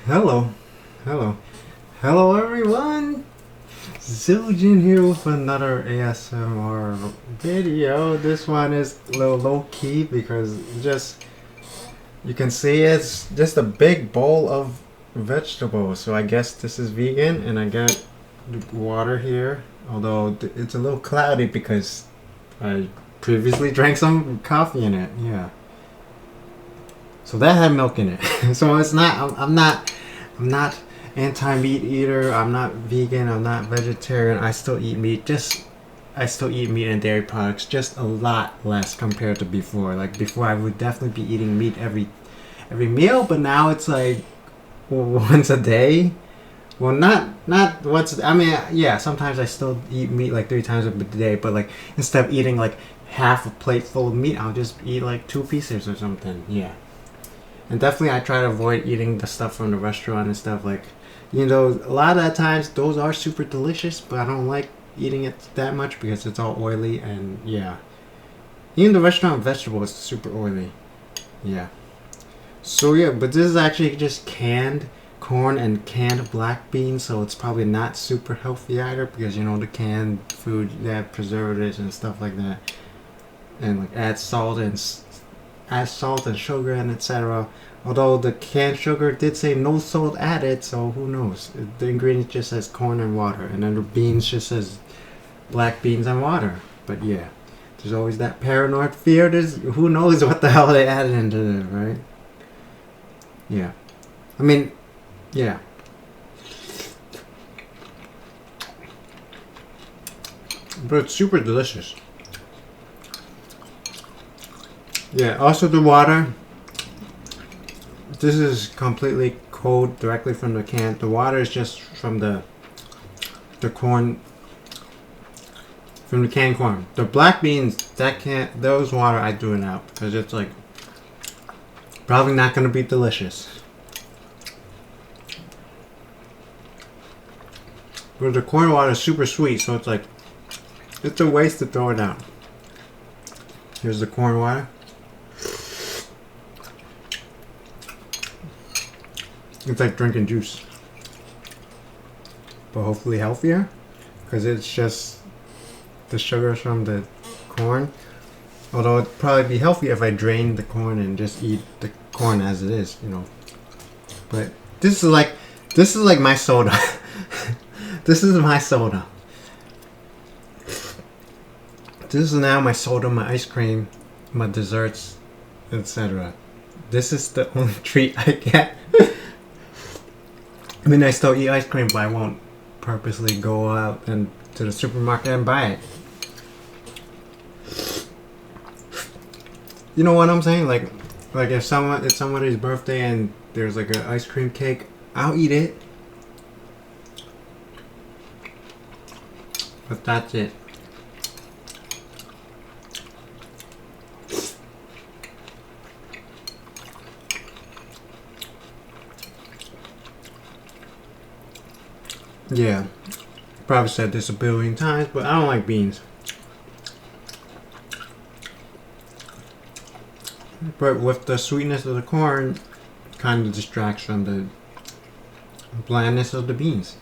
Hello, hello, hello everyone! Ziljin here with another ASMR video. This one is a little low key because just you can see it's just a big bowl of vegetables. So I guess this is vegan, and I got water here. Although it's a little cloudy because I previously drank some coffee in it. Yeah. So that had milk in it. So it's not. I'm not anti-meat eater. I'm not vegan. I'm not vegetarian. I still eat meat. I still eat meat and dairy products. Just a lot less compared to before. Like before, I would definitely be eating meat every meal. But now it's like once a day. Well, not once. I mean, yeah. Sometimes I still eat meat like 3 times a day. But like instead of eating like half a plate full of meat, I'll just eat like 2 pieces or something. Yeah. And definitely I try to avoid eating the stuff from the restaurant and stuff. Like, you know, a lot of the times those are super delicious, but I don't like eating it that much because it's all oily. And yeah, even the restaurant vegetable is super oily. Yeah. So yeah, but this is actually just canned corn and canned black beans, so it's probably not super healthy either because, you know, the canned food, they have preservatives and stuff like that, and like add salt and sugar and etc. Although the canned sugar did say no salt added, so who knows? The ingredient just says corn and water, and then the beans just says black beans and water. But yeah, there's always that paranoid fear. Who knows what the hell they added into it, right? Yeah, I mean, yeah. But it's super delicious. Yeah, also the water. This is completely cold directly from the can. The water is just from the corn, from the canned corn. The black beans, those water I do it out because it's like probably not gonna be delicious. But the corn water is super sweet, so it's like it's a waste to throw it out. Here's the corn water. It's like drinking juice, but hopefully healthier, because it's just the sugars from the corn. Although it'd probably be healthy if I drained the corn and just eat the corn as it is, you know. But this is like my soda. This is my soda. This is now my soda, my ice cream, my desserts, etc. This is the only treat I get. I mean, I still eat ice cream, but I won't purposely go out and to the supermarket and buy it. You know what I'm saying? Like if it's somebody's birthday and there's like an ice cream cake, I'll eat it. But that's it. Yeah, probably said this a billion times, but I don't like beans. But with the sweetness of the corn, kind of distracts from the blandness of the beans.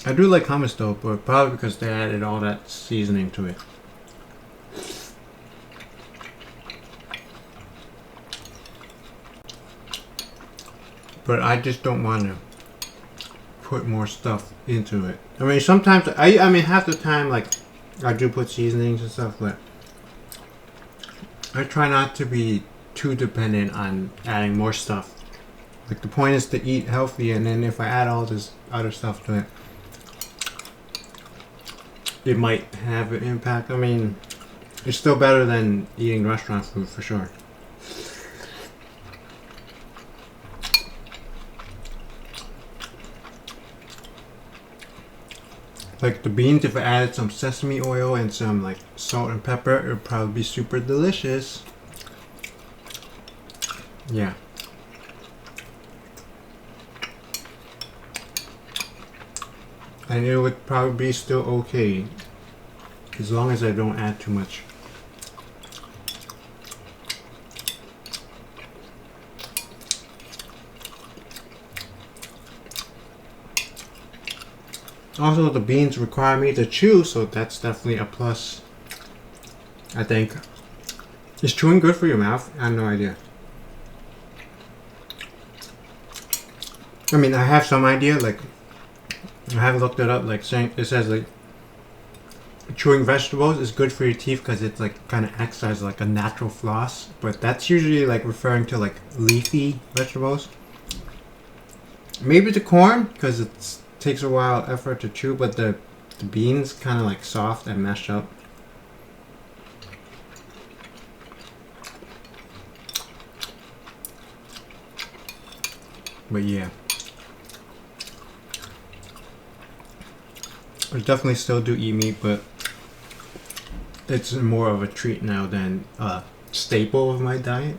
I do like hummus though, but probably because they added all that seasoning to it. But I just don't want to put more stuff into it. I mean, sometimes I mean half the time, like I do put seasonings and stuff, but I try not to be too dependent on adding more stuff. Like the point is to eat healthy, and then if I add all this other stuff to it, it might have an impact. I mean, it's still better than eating restaurant food for sure. Like the beans, if I added some sesame oil and some like salt and pepper, it would probably be super delicious. Yeah. And it would probably be still okay as long as I don't add too much Also, the beans require me to chew, so that's definitely a plus. I think. Is chewing good for your mouth? I have no idea. I mean, I have some idea. Like, I have looked it up. Like, saying it says like chewing vegetables is good for your teeth because it's like kind of acts as like a natural floss. But that's usually like referring to like leafy vegetables. Maybe the corn because it takes a while effort to chew, but the beans kind of like soft and mashed up. But yeah, I definitely still do eat meat, but it's more of a treat now than a staple of my diet.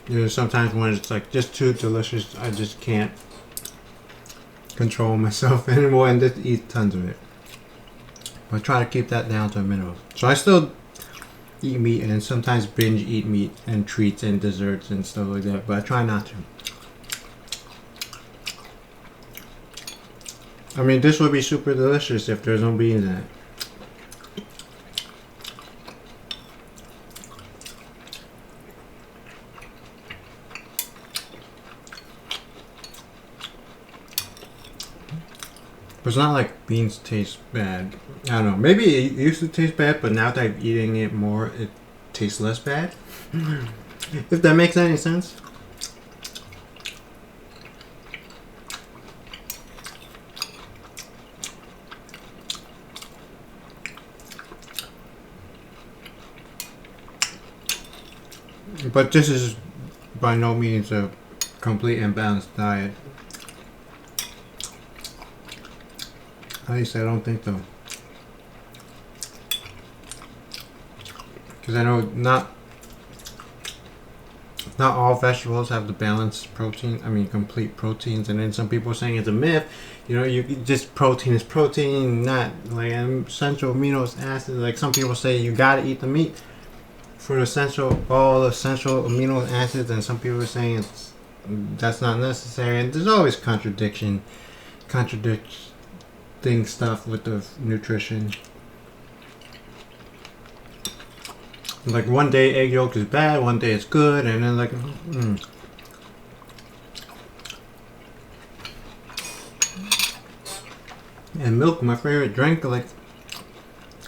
There's sometimes when it's like just too delicious, I just can't control myself anymore and just eat tons of it. I try to keep that down to a minimum. So I still eat meat and sometimes binge eat meat and treats and desserts and stuff like that, but I try not to. I mean, this would be super delicious if there's no beans in it. But it's not like beans taste bad. I don't know. Maybe it used to taste bad, but now that I'm eating it more, it tastes less bad. If that makes any sense. But this is by no means a complete and balanced diet. At least I don't think so. Because I know not all vegetables have the balanced protein. I mean, complete proteins. And then some people are saying it's a myth. You know, you just protein is protein, not like essential amino acids. Like some people say, you gotta eat the meat for all essential amino acids, and some people are saying that's not necessary. And there's always contradicting stuff with the nutrition. Like one day egg yolk is bad, one day it's good, and then like And milk, my favorite drink, like,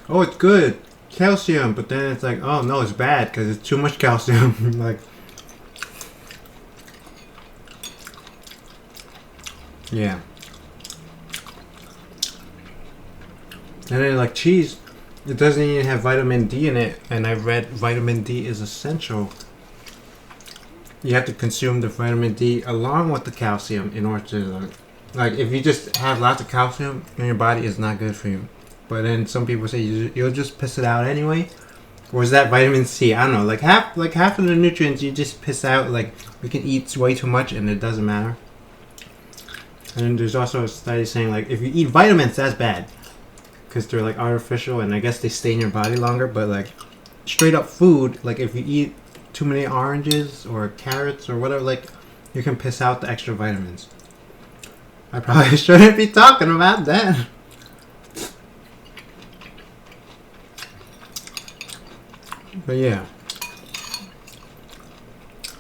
oh, it's good, calcium, but then it's like, oh no, it's bad because it's too much calcium. Like, yeah. And then like cheese, it doesn't even have vitamin D in it, and I read vitamin D is essential. You have to consume the vitamin D along with the calcium in order to like if you just have lots of calcium in your body, it's not good for you. But then some people say you'll just piss it out anyway. Or is that vitamin C? I don't know. Like half of the nutrients you just piss out. Like we can eat way too much and it doesn't matter. And then there's also a study saying like if you eat vitamins, that's bad. Because they're like artificial and I guess they stay in your body longer, but like straight up food, like if you eat too many oranges or carrots or whatever, like you can piss out the extra vitamins. I probably shouldn't be talking about that. But yeah,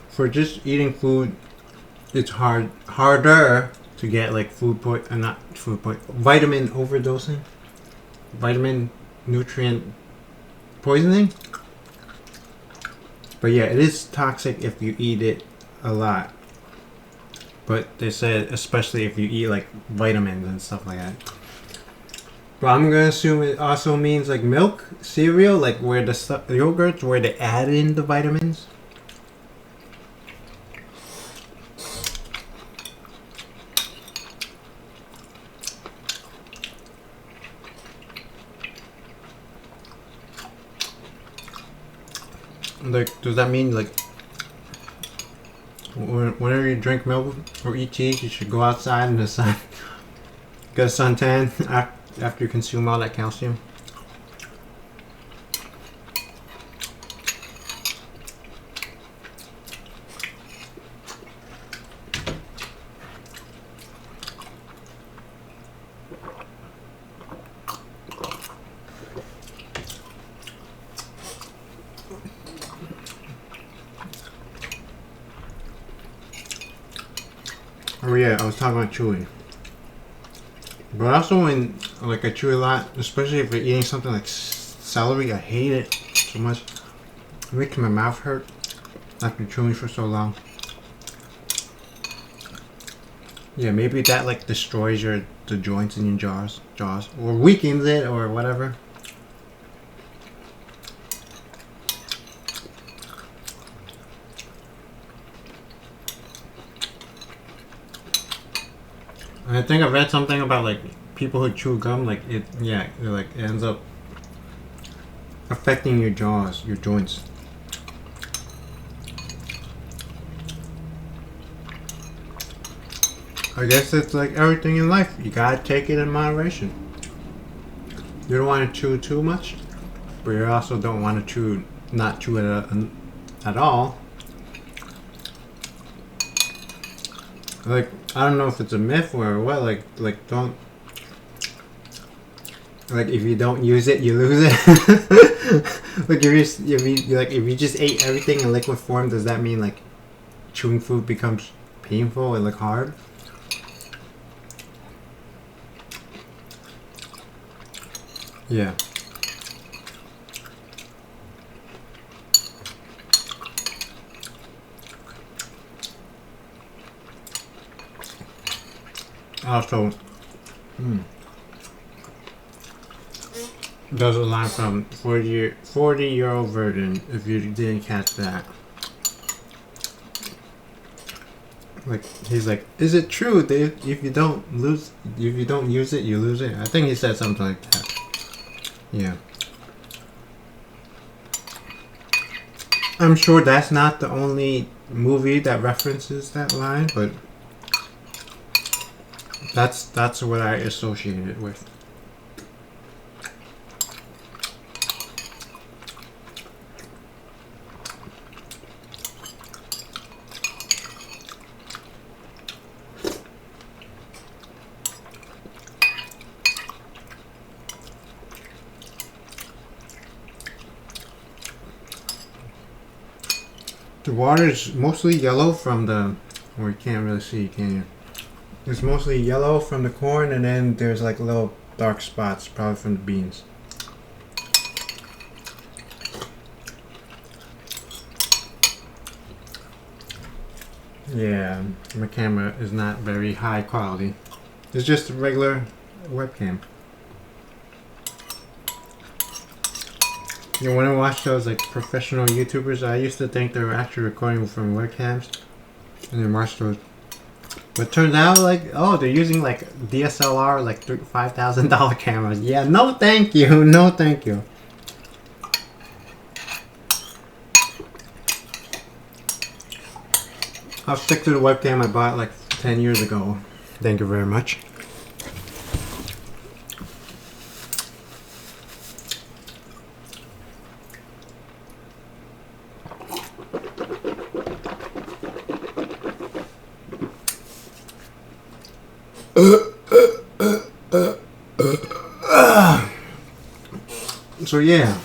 for just eating food, it's harder to get like vitamin overdosing. Vitamin nutrient poisoning. But yeah, it is toxic if you eat it a lot. But they said especially if you eat like vitamins and stuff like that. But I'm gonna assume it also means like milk, cereal, like where the yogurts where they add in the vitamins. Like, does that mean like whenever you drink milk or eat cheese, you should go outside in the sun, get a suntan after you consume all that calcium? yeah, I was talking about chewing. But also when like I chew a lot, especially if you're eating something like celery, I hate it so much. It makes my mouth hurt after chewing for so long. Yeah, maybe that like destroys the joints in your jaws, or weakens it, or whatever. I think I've read something about like people who chew gum, like it like it ends up affecting your jaws, your joints. I guess it's like everything in life. You gotta take it in moderation. You don't want to chew too much, but you also don't want to not chew it at all. Like, I don't know if it's a myth or what, like don't, like if you don't use it, you lose it. Like if you just ate everything in liquid form, does that mean like chewing food becomes painful and like hard? Yeah. Also, there's a line from 40-year-old virgin, if you didn't catch that. Like, he's like, is it true that if you don't use it, you lose it? I think he said something like that. Yeah. I'm sure that's not the only movie that references that line, but that's what I associate it with. The water is mostly yellow from the, or you can't really see, can you? It's mostly yellow from the corn, and then there's like little dark spots, probably from the beans. Yeah, my camera is not very high quality. It's just a regular webcam. You know, when I watch those like professional YouTubers, I used to think they were actually recording from webcams, and then watch those. But turns out, like, oh, they're using like DSLR, like $5,000 cameras. Yeah, no, thank you, no, thank you. I'll stick to the webcam I bought like 10 years ago. Thank you very much. So yeah,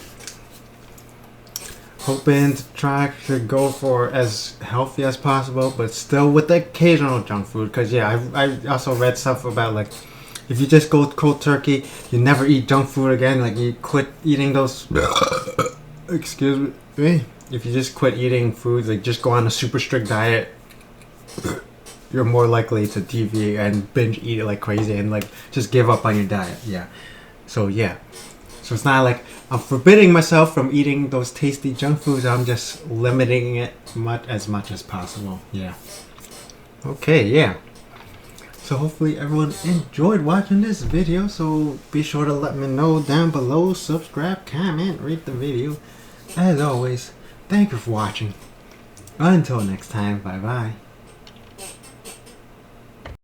hoping to try to go for as healthy as possible, but still with the occasional junk food. Cause yeah, I also read stuff about like if you just go cold turkey, you never eat junk food again. Like you quit eating those. Excuse me. If you just quit eating foods, like just go on a super strict diet, you're more likely to deviate and binge eat it like crazy and like just give up on your diet. Yeah. So yeah. So it's not like I'm forbidding myself from eating those tasty junk foods. I'm just limiting it as much as possible. Yeah. Okay, yeah. So hopefully everyone enjoyed watching this video. So be sure to let me know down below. Subscribe, comment, rate the video. As always, thank you for watching. Until next time, bye bye.